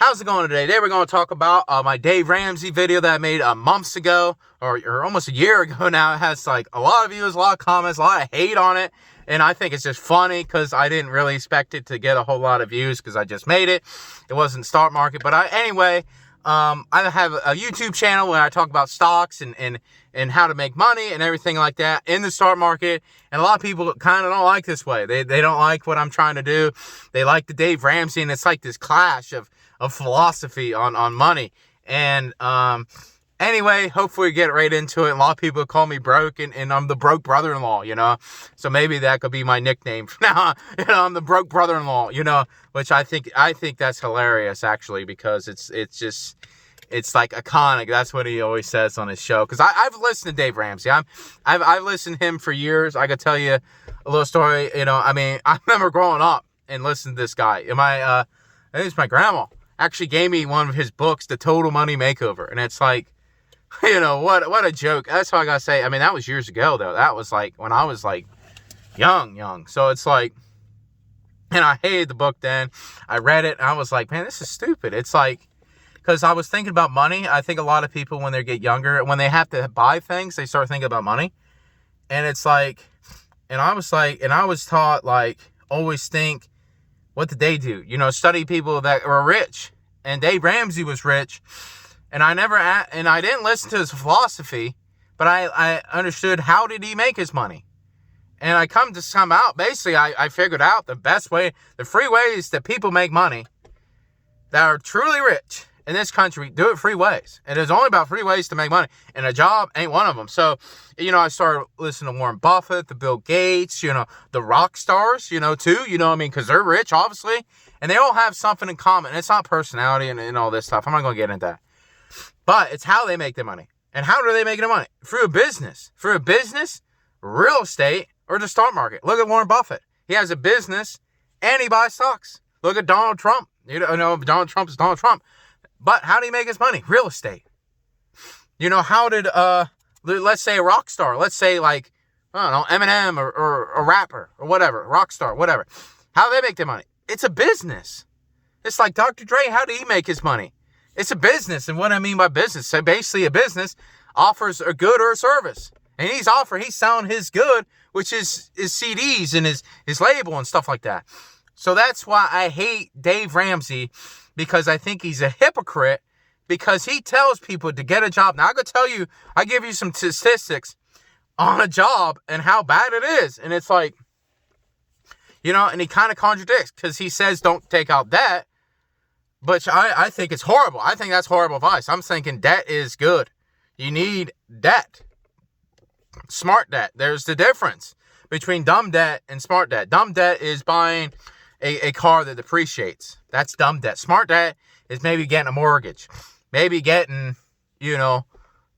How's it going today? Today we're going to talk about my Dave Ramsey video that I made months ago, or almost a year ago now. It has like a lot of views, a lot of comments, a lot of hate on it, and I think it's just funny because I didn't really expect it to get a whole lot of views because I just made it. It wasn't stock market, but anyway, I have a YouTube channel where I talk about stocks and how to make money and everything like that in the stock market. And a lot of people kind of don't like this way. They don't like what I'm trying to do. They like the Dave Ramsey, and it's like this clash of philosophy on money. And anyway, hopefully we get right into it. A lot of people call me broke, and I'm the broke brother-in-law, so maybe that could be my nickname from now on. I'm the broke brother-in-law, which I think that's hilarious, actually, because it's like iconic. That's what he always says on his show. Because I've listened to Dave Ramsey. I've listened to him for years. I could tell you a little story. I remember growing up and listening to this guy. I think it's my grandma actually gave me one of his books, The Total Money Makeover. And it's like, what a joke. That's all I got to say. That was years ago, though. That was like when I was like young. So it's like, and I hated the book then. I read it and I was like, man, this is stupid. It's like, because I was thinking about money. I think a lot of people, when they get younger, when they have to buy things, they start thinking about money. And it's like, and I was taught, like, always think, what did they do? Study people that were rich. And Dave Ramsey was rich. And I didn't listen to his philosophy, but I understood, how did he make his money? And I come out, basically, I figured out the best way, the free ways that people make money that are truly rich in this country, do it free ways. And there's only about 3 ways to make money. And a job ain't one of them. So, I started listening to Warren Buffett, the Bill Gates, the rock stars, too, because they're rich, obviously. And they all have something in common. And it's not personality and all this stuff. I'm not going to get into that. But it's how they make their money. And how do they make their money? Through a business. Through a business, real estate, or the stock market. Look at Warren Buffett. He has a business and he buys stocks. Look at Donald Trump. Donald Trump is Donald Trump. But how do he make his money? Real estate. How did, let's say a rock star, let's say like, I don't know, Eminem or a rapper or whatever, rock star, whatever. How do they make their money? It's a business. It's like Dr. Dre, how did he make his money? It's a business. And what I mean by business, so basically a business offers a good or a service. And he's selling his good, which is his CDs and his label and stuff like that. So that's why I hate Dave Ramsey, because I think he's a hypocrite, because he tells people to get a job. Now, I give you some statistics on a job and how bad it is. And it's like, and he kind of contradicts, because he says don't take out debt, but I think it's horrible. I think that's horrible advice. I'm thinking debt is good. You need debt. Smart debt. There's the difference between dumb debt and smart debt. Dumb debt is buying a car that depreciates. That's dumb debt. Smart debt is maybe getting a mortgage. Maybe getting,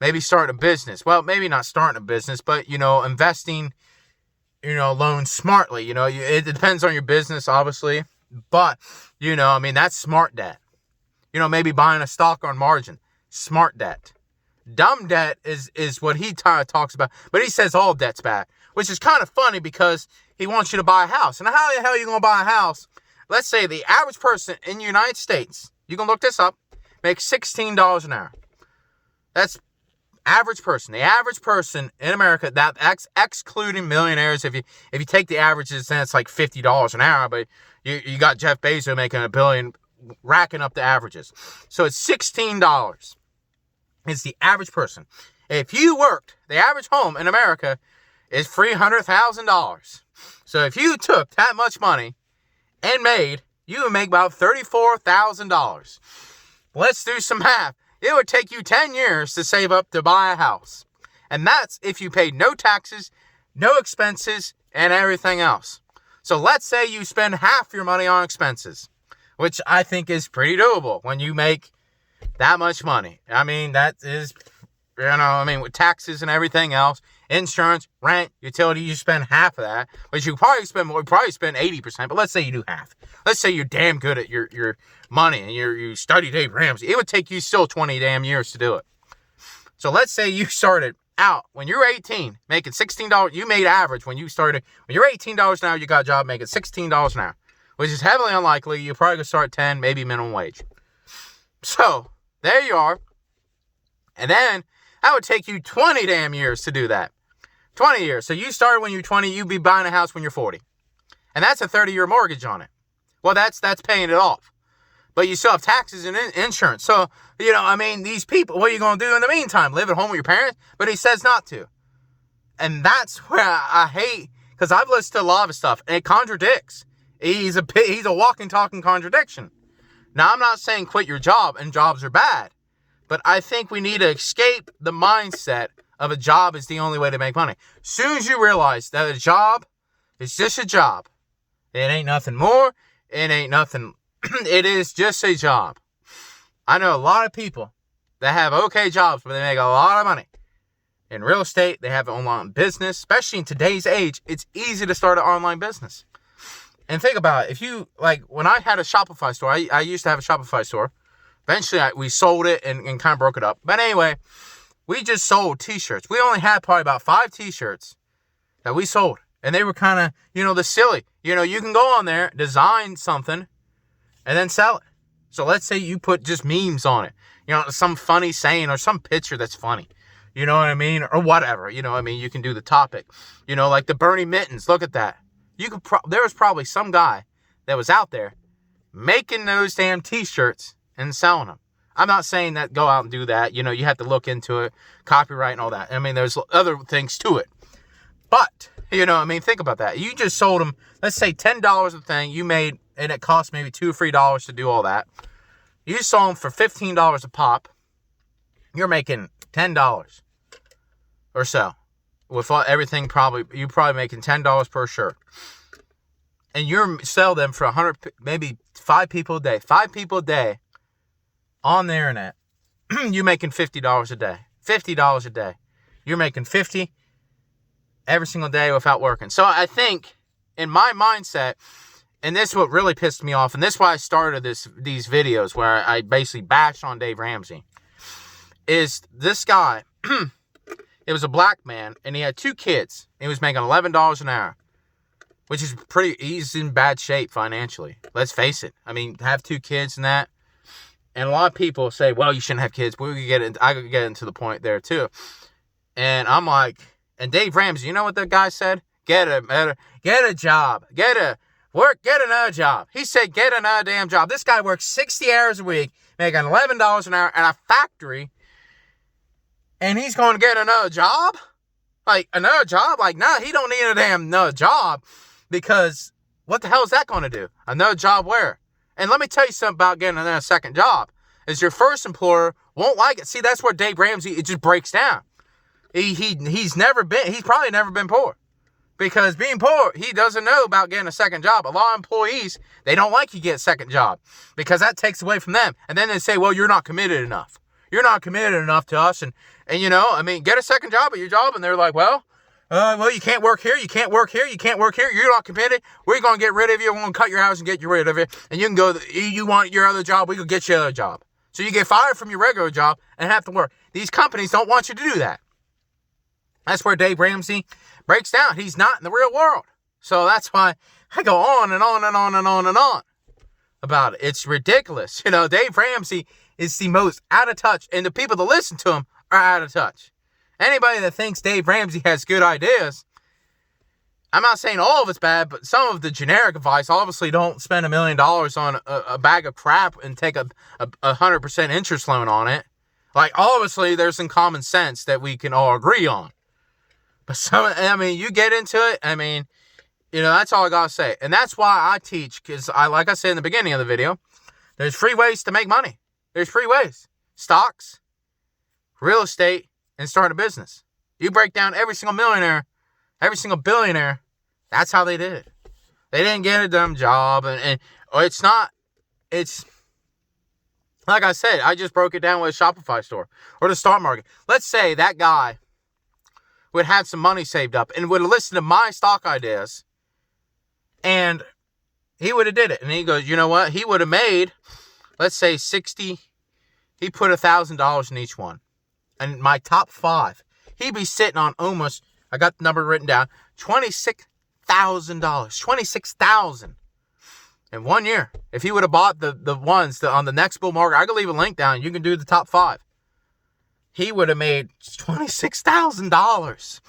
maybe starting a business. Well, maybe not starting a business, but, investing, loans smartly. It depends on your business, obviously. But, that's smart debt. Maybe buying a stock on margin. Smart debt. Dumb debt is what he talks about. But he says all debt's bad, which is kind of funny because he wants you to buy a house. And how the hell are you going to buy a house? Let's say the average person in the United States, you can look this up, makes $16 an hour. That's average person. The average person in America, that's excluding millionaires. If you take the averages, then it's like $50 an hour. But you got Jeff Bezos making $1 billion, racking up the averages. So it's $16. It's the average person. If you worked, the average home in America is $300,000. So if you took that much money and you would make about $34,000. Let's do some math. It would take you 10 years to save up to buy a house. And that's if you paid no taxes, no expenses, and everything else. So let's say you spend half your money on expenses, which I think is pretty doable when you make that much money. That is, with taxes and everything else, insurance, rent, utility, you spend half of that, which you probably spend more, 80%, but let's say you do half. Let's say you're damn good at your money and you study Dave Ramsey. It would take you still 20 damn years to do it. So let's say you started out when you're 18, making $16. You made average when you're $18 an hour, you got a job making $16 an hour, which is heavily unlikely. You're probably going to start at 10, maybe minimum wage. So, there you are. And then, that would take you 20 damn years to do that. 20 years. So, you started when you're 20, you'd be buying a house when you're 40. And that's a 30-year mortgage on it. Well, that's paying it off. But you still have taxes and insurance. So, these people, what are you going to do in the meantime? Live at home with your parents? But he says not to. And that's where I hate, because I've listened to a lot of stuff, and it contradicts. He's a walking, talking contradiction. Now, I'm not saying quit your job, and jobs are bad. But I think we need to escape the mindset of a job is the only way to make money. As soon as you realize that a job is just a job, it ain't nothing more, it ain't nothing, it is just a job. I know a lot of people that have okay jobs, but they make a lot of money. In real estate, they have an online business. Especially in today's age, it's easy to start an online business. And think about it. If you, when I had a Shopify store, I used to have a Shopify store. Eventually, we sold it and kind of broke it up. But anyway, we just sold t-shirts. We only had probably about 5 t-shirts that we sold. And they were kind of, the silly. You can go on there, design something, and then sell it. So let's say you put just memes on it. Some funny saying or some picture that's funny. You know what I mean? Or whatever. You can do the topic. Like the Bernie mittens. Look at that. There was probably some guy that was out there making those damn t-shirts and selling them. I'm not saying that go out and do that. You have to look into it, copyright and all that. There's other things to it. But, think about that. You just sold them, let's say $10 a thing you made, and it cost maybe $2 or $3 to do all that. You sold them for $15 a pop. You're making $10 or so. With everything, you're probably making $10 per shirt. And you sell them for 100, maybe 5 people a day. 5 people a day on the internet. You're making $50 a day. $50 a day. You're making $50 every single day without working. So I think, in my mindset, and this is what really pissed me off, and this is why I started these videos where I basically bashed on Dave Ramsey, is this guy, it was a black man, and he had 2 kids. He was making $11 an hour, which is he's in bad shape financially. Let's face it. Have 2 kids and that. And a lot of people say, well, you shouldn't have kids. I could get into the point there too. And I'm like, and Dave Ramsey, you know what that guy said? Get a job. Get another job. He said, get another damn job. This guy works 60 hours a week, making $11 an hour at a factory, and he's going to get another job? Another job? No, he don't need a damn another job, because what the hell is that going to do? Another job where? And let me tell you something about getting another second job. Is your first employer won't like it. See, that's where Dave Ramsey, it just breaks down. He's probably never been poor. Because being poor, he doesn't know about getting a second job. A lot of employees, they don't like you get a second job, because that takes away from them. And then they say, well, you're not committed enough. You're not committed enough to us. And get a second job at your job. And they're like, well, you can't work here. You can't work here. You can't work here. You're not committed. We're going to get rid of you. We're going to cut your hours and get you rid of it. And you can go, you want your other job, we can get you another job. So you get fired from your regular job and have to work. These companies don't want you to do that. That's where Dave Ramsey breaks down. He's not in the real world. So that's why I go on and on and on and on and on about it. It's ridiculous. Dave Ramsey is the most out of touch, and the people that listen to him are out of touch. Anybody that thinks Dave Ramsey has good ideas, I'm not saying all of it's bad, but some of the generic advice, obviously don't spend $1 million on a bag of crap and take a 100% interest loan on it. Obviously there's some common sense that we can all agree on. But you get into it, that's all I gotta say. And that's why I teach, because like I said in the beginning of the video, there's free ways to make money. There's free ways. Stocks, real estate, and start a business. You break down every single millionaire, every single billionaire, that's how they did it. They didn't get a dumb job, or it's like I said, I just broke it down with a Shopify store or the stock market. Let's say that guy would have some money saved up and would have listened to my stock ideas, and he would have did it. And he goes, you know what? He would have made, let's say 60, he put $1,000 in each one. And my top 5, he'd be sitting on almost, I got the number written down, $26,000. $26,000. In 1 year. If he would have bought the ones that on the next bull market, I could leave a link down. You can do the top 5. He would have made $26,000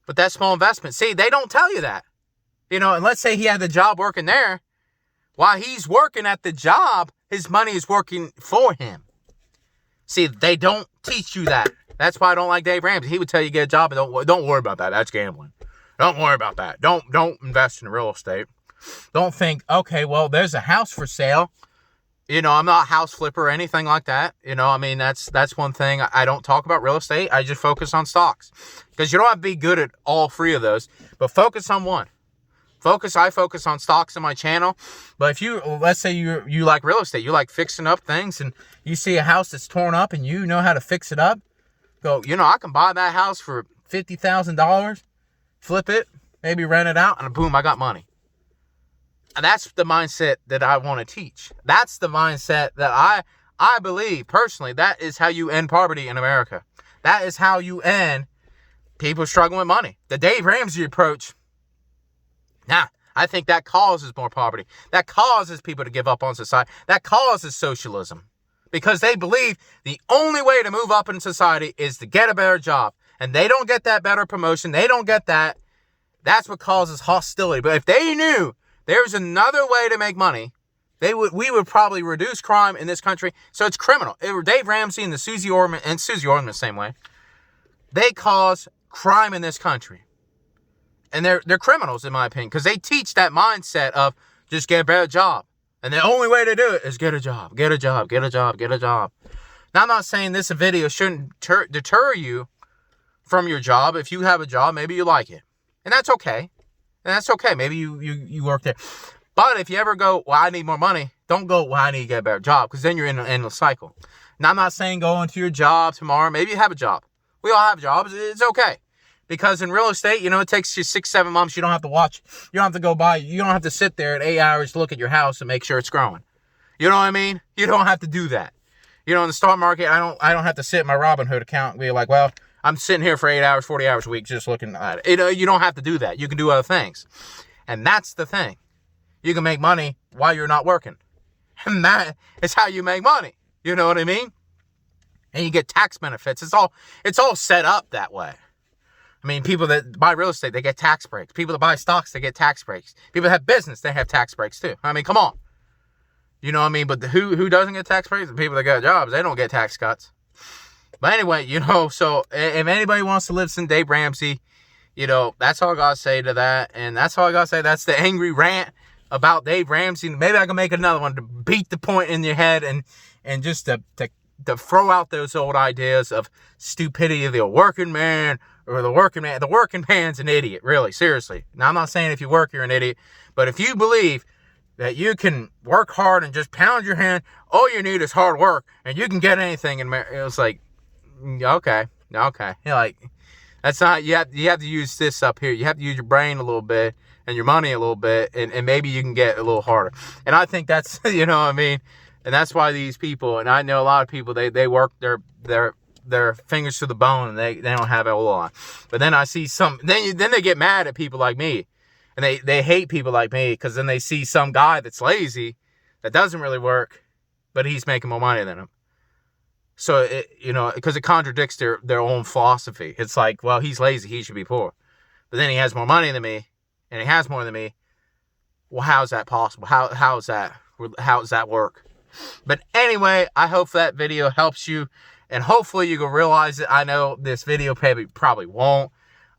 with that small investment. See, they don't tell you that. You know, and let's say he had the job working there. While he's working at the job, his money is working for him. See, they don't teach you that. That's why I don't like Dave Ramsey. He would tell you get a job and don't worry about that. That's gambling. Don't worry about that. Don't invest in real estate. Don't think, okay, well, there's a house for sale. You know, I'm not a house flipper or anything like that. You know, I mean, that's one thing. I don't talk about real estate. I just focus on stocks. Because you don't have to be good at all 3 of those. But focus on one. I focus on stocks on my channel. But if you, let's say you like real estate. You like fixing up things. And you see a house that's torn up and you know how to fix it up. Go, you know, I can buy that house for $50,000. Flip it. Maybe rent it out. And boom, I got money. And that's the mindset that I want to teach. That's the mindset that I believe, personally, that is how you end poverty in America. That is how you end people struggling with money. The Dave Ramsey approach, I think that causes more poverty. That causes people to give up on society. That causes socialism. Because they believe the only way to move up in society is to get a better job. And they don't get that better promotion. They don't get that. That's what causes hostility. But if they knew there's another way to make money, we would probably reduce crime in this country. So it's criminal. Dave Ramsey and Susie Orman the same way. They cause crime in this country. And they're criminals, in my opinion, because they teach that mindset of just get a better job. And the only way to do it is get a job, get a job, get a job, get a job. Now, I'm not saying this video shouldn't deter you from your job. If you have a job, maybe you like it. And that's okay. And that's okay. Maybe you work there. But if you ever go, well, I need more money, don't go, well, I need to get a better job, because then you're in an endless cycle. Now, I'm not saying go into your job tomorrow. Maybe you have a job. We all have jobs. It's okay. Because in real estate, you know, it takes you 6-7 months. You don't have to watch. You don't have to go by. You don't have to sit there at 8 hours to look at your house and make sure it's growing. You know what I mean? You don't have to do that. You know, in the stock market, I don't have to sit in my Robinhood account and be like, well, I'm sitting here for 8 hours, 40 hours a week just looking at it. You don't have to do that. You can do other things. And that's the thing. You can make money while you're not working. And that is how you make money. You know what I mean? And you get tax benefits. It's all set up that way. I mean, people that buy real estate, they get tax breaks. People that buy stocks, they get tax breaks. People that have business, they have tax breaks too. I mean, come on. You know what I mean? But who doesn't get tax breaks? The people that got jobs, they don't get tax cuts. But anyway, you know, so if anybody wants to listen to Dave Ramsey, you know, that's all I got to say to that. And that's all I got to say. That's the angry rant about Dave Ramsey. Maybe I can make another one to beat the point in your head and just to throw out those old ideas of stupidity of the working man or the working man. The working man's an idiot, really, seriously. Now, I'm not saying if you work, you're an idiot. But if you believe that you can work hard and just pound your hand, all you need is hard work, and you can get anything. And it was like, okay. You're like, that's not, you have to use this up here. You have to use your brain a little bit and your money a little bit, and maybe you can get a little harder. And I think that's, you know what I mean? And that's why these people, and I know a lot of people, they work their fingers to the bone, and they don't have it a lot. But then I see some, then they get mad at people like me. And they hate people like me, because then they see some guy that's lazy, that doesn't really work, but he's making more money than him. So, you know, because it contradicts their own philosophy. It's like, well, he's lazy, he should be poor. But then he has more money than me, and he has more than me. Well, how is that possible? How does that work? But anyway, I hope that video helps you, and hopefully you can realize it. I know this video probably won't.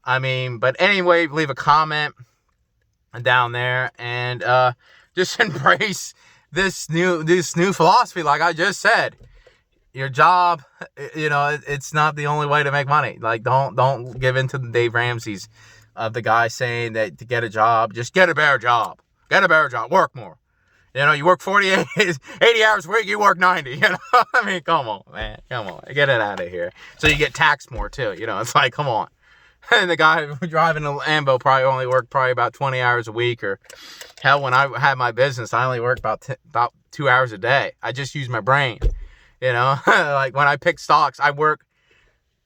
I mean, but anyway, leave a comment down there, and just embrace this new philosophy. Like I just said, your job, you know, it's not the only way to make money. Like, don't give in to the Dave Ramsey's of the guy saying that to get a job, just get a better job, work more. You know, you work 80 hours a week, you work 90, you know. I mean, come on, man, get it out of here. So you get taxed more too, you know. It's like, come on. And the guy driving the Lambo probably only worked about 20 hours a week, or hell, when I had my business, I only worked about 2 hours a day. I just use my brain, you know. Like when I pick stocks, I work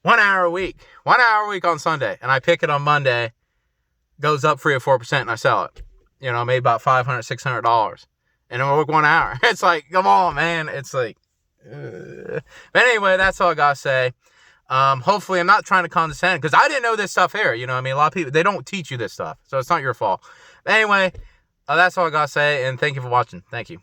1 hour a week on Sunday, and I pick it on Monday, goes up 3 or 4%, and I sell it. you know, made about $500, $600. And it work 1 hour. It's like, come on, man. It's like, but anyway, that's all I gotta say. Hopefully I'm not trying to condescend, because I didn't know this stuff here. You know what I mean? A lot of people, they don't teach you this stuff. So it's not your fault. But anyway, that's all I gotta say. And thank you for watching. Thank you.